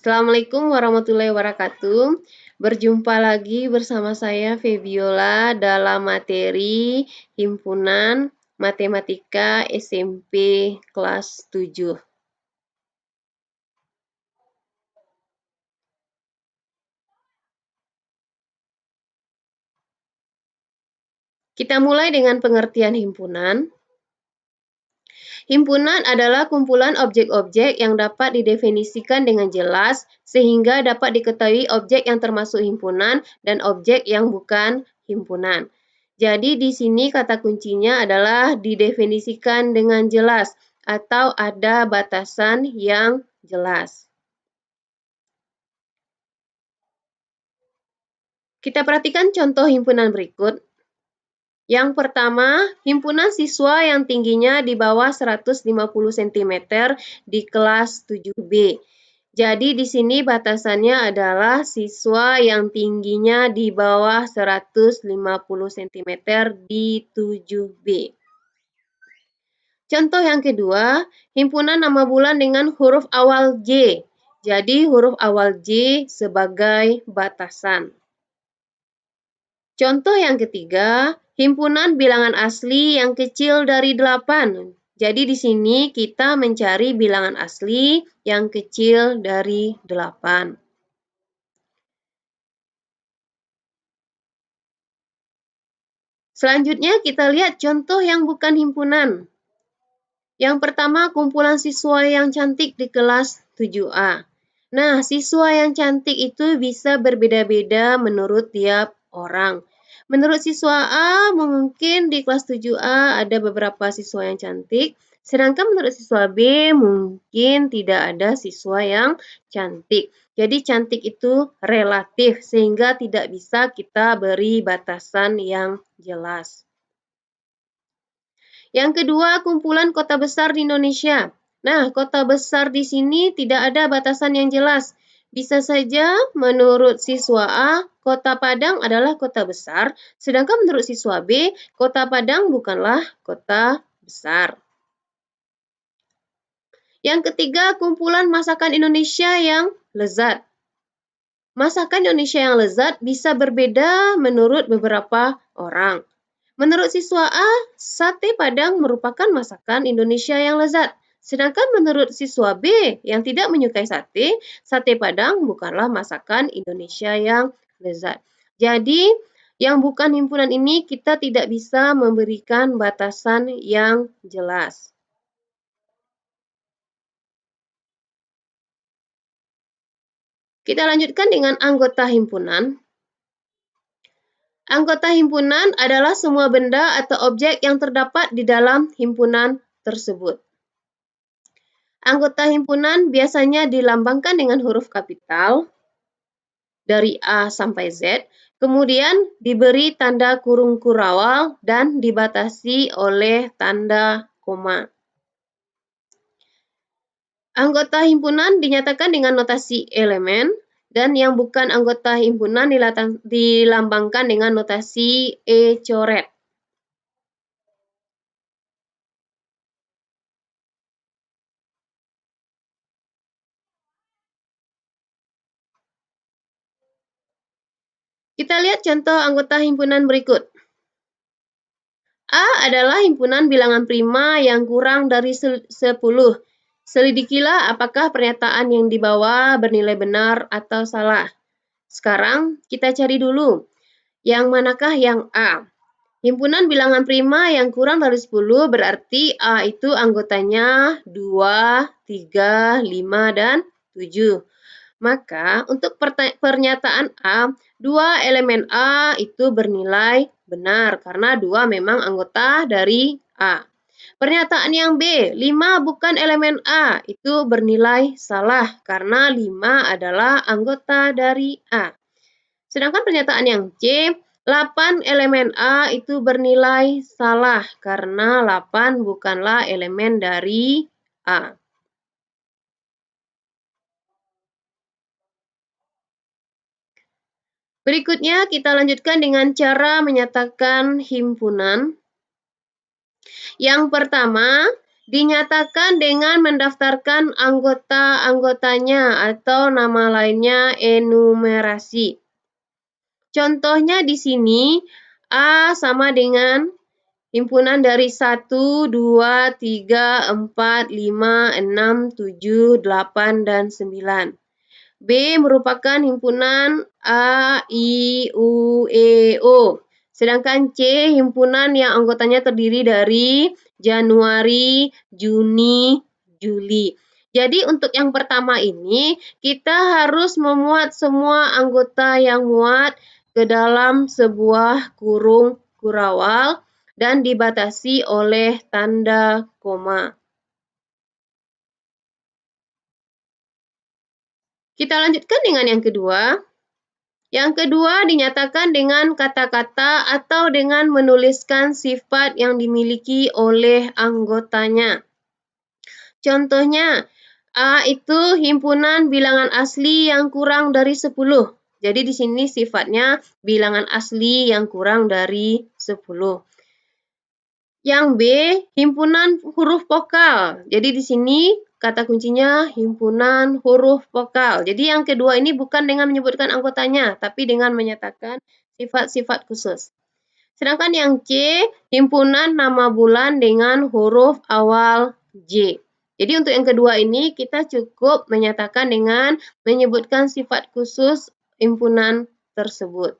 Assalamualaikum warahmatullahi wabarakatuh. Berjumpa lagi bersama saya Febiola dalam materi Himpunan Matematika SMP kelas 7. Kita mulai dengan pengertian himpunan. Himpunan adalah kumpulan objek-objek yang dapat didefinisikan dengan jelas sehingga dapat diketahui objek yang termasuk himpunan dan objek yang bukan himpunan. Jadi di sini kata kuncinya adalah didefinisikan dengan jelas atau ada batasan yang jelas. Kita perhatikan contoh himpunan berikut. Yang pertama, himpunan siswa yang tingginya di bawah 150 cm di kelas 7B. Jadi di sini batasannya adalah siswa yang tingginya di bawah 150 cm di 7B. Contoh yang kedua, himpunan nama bulan dengan huruf awal J. Jadi huruf awal J sebagai batasan. Contoh yang ketiga, himpunan bilangan asli yang kecil dari 8. Jadi di sini kita mencari bilangan asli yang kecil dari 8. Selanjutnya kita lihat contoh yang bukan himpunan. Yang pertama, kumpulan siswa yang cantik di kelas 7A. Nah, siswa yang cantik itu bisa berbeda-beda menurut tiap orang. Menurut siswa A, mungkin di kelas 7A ada beberapa siswa yang cantik, sedangkan menurut siswa B, mungkin tidak ada siswa yang cantik. Jadi cantik itu relatif, sehingga tidak bisa kita beri batasan yang jelas. Yang kedua, kumpulan kota besar di Indonesia. Nah, kota besar di sini tidak ada batasan yang jelas. Bisa saja menurut siswa A, Kota Padang adalah kota besar, sedangkan menurut siswa B, Kota Padang bukanlah kota besar. Yang ketiga, kumpulan masakan Indonesia yang lezat. Masakan Indonesia yang lezat bisa berbeda menurut beberapa orang. Menurut siswa A, sate Padang merupakan masakan Indonesia yang lezat. Sedangkan menurut siswa B yang tidak menyukai sate, sate Padang bukanlah masakan Indonesia yang lezat. Jadi, yang bukan himpunan ini kita tidak bisa memberikan batasan yang jelas. Kita lanjutkan dengan anggota himpunan. Anggota himpunan adalah semua benda atau objek yang terdapat di dalam himpunan tersebut. Anggota himpunan biasanya dilambangkan dengan huruf kapital dari A sampai Z, kemudian diberi tanda kurung kurawal dan dibatasi oleh tanda koma. Anggota himpunan dinyatakan dengan notasi elemen, dan yang bukan anggota himpunan dilambangkan dengan notasi E coret. Kita lihat contoh anggota himpunan berikut. A adalah himpunan bilangan prima yang kurang dari 10. Selidikilah apakah pernyataan yang di bawah bernilai benar atau salah. Sekarang kita cari dulu, yang manakah yang A? Himpunan bilangan prima yang kurang dari 10 berarti A itu anggotanya 2, 3, 5, dan 7. Maka untuk pernyataan A, 2 elemen A itu bernilai benar karena 2 memang anggota dari A. Pernyataan yang B, 5 bukan elemen A, itu bernilai salah karena 5 adalah anggota dari A. Sedangkan pernyataan yang C, 8 elemen A itu bernilai salah karena 8 bukanlah elemen dari A. Berikutnya kita lanjutkan dengan cara menyatakan himpunan. Yang pertama, dinyatakan dengan mendaftarkan anggota-anggotanya atau nama lainnya enumerasi. Contohnya di sini, A sama dengan himpunan dari 1, 2, 3, 4, 5, 6, 7, 8, dan 9. B merupakan himpunan A, I, U, E, O. Sedangkan C himpunan yang anggotanya terdiri dari Januari, Juni, Juli. Jadi untuk yang pertama ini kita harus memuat semua anggota yang muat ke dalam sebuah kurung kurawal dan dibatasi oleh tanda koma. Kita lanjutkan dengan yang kedua. Yang kedua dinyatakan dengan kata-kata atau dengan menuliskan sifat yang dimiliki oleh anggotanya. Contohnya, A itu himpunan bilangan asli yang kurang dari 10. Jadi di sini sifatnya bilangan asli yang kurang dari 10. Yang B, himpunan huruf vokal. Jadi di sini kata kuncinya himpunan huruf vokal. Jadi yang kedua ini bukan dengan menyebutkan anggotanya, tapi dengan menyatakan sifat-sifat khusus. Sedangkan yang C, himpunan nama bulan dengan huruf awal J. Jadi untuk yang kedua ini kita cukup menyatakan dengan menyebutkan sifat khusus himpunan tersebut.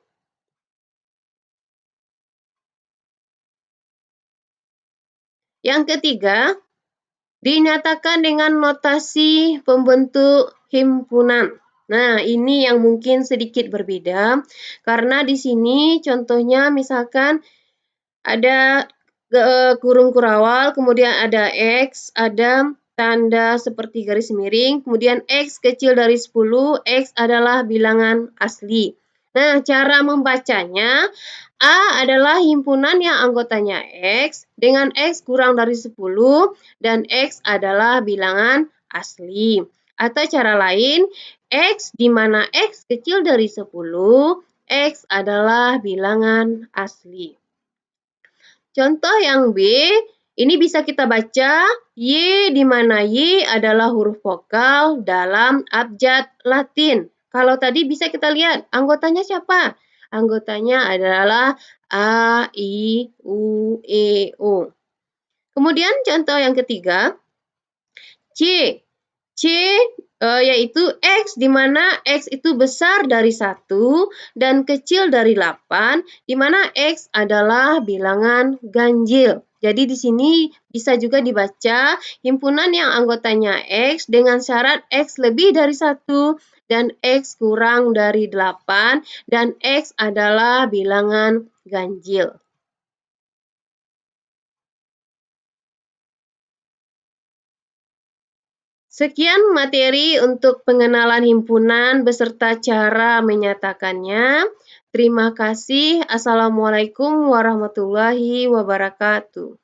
Yang ketiga, dinyatakan dengan notasi pembentuk himpunan. Nah, ini yang mungkin sedikit berbeda karena di sini contohnya misalkan ada kurung kurawal, kemudian ada X, ada tanda seperti garis miring, kemudian X kecil dari 10, X adalah bilangan asli. Nah, cara membacanya, A adalah himpunan yang anggotanya X, dengan X kurang dari 10, dan X adalah bilangan asli. Atau cara lain, X di mana X kecil dari 10, X adalah bilangan asli. Contoh yang B, ini bisa kita baca Y di mana Y adalah huruf vokal dalam abjad Latin. Kalau tadi bisa kita lihat anggotanya siapa? Anggotanya adalah A, I, U, E, O. Kemudian contoh yang ketiga, C. C yaitu X di mana X itu besar dari 1 dan kecil dari 8, di mana X adalah bilangan ganjil. Jadi di sini bisa juga dibaca himpunan yang anggotanya X dengan syarat X lebih dari 1 dan X kurang dari 8 dan X adalah bilangan ganjil. Sekian materi untuk pengenalan himpunan beserta cara menyatakannya. Terima kasih. Assalamualaikum warahmatullahi wabarakatuh.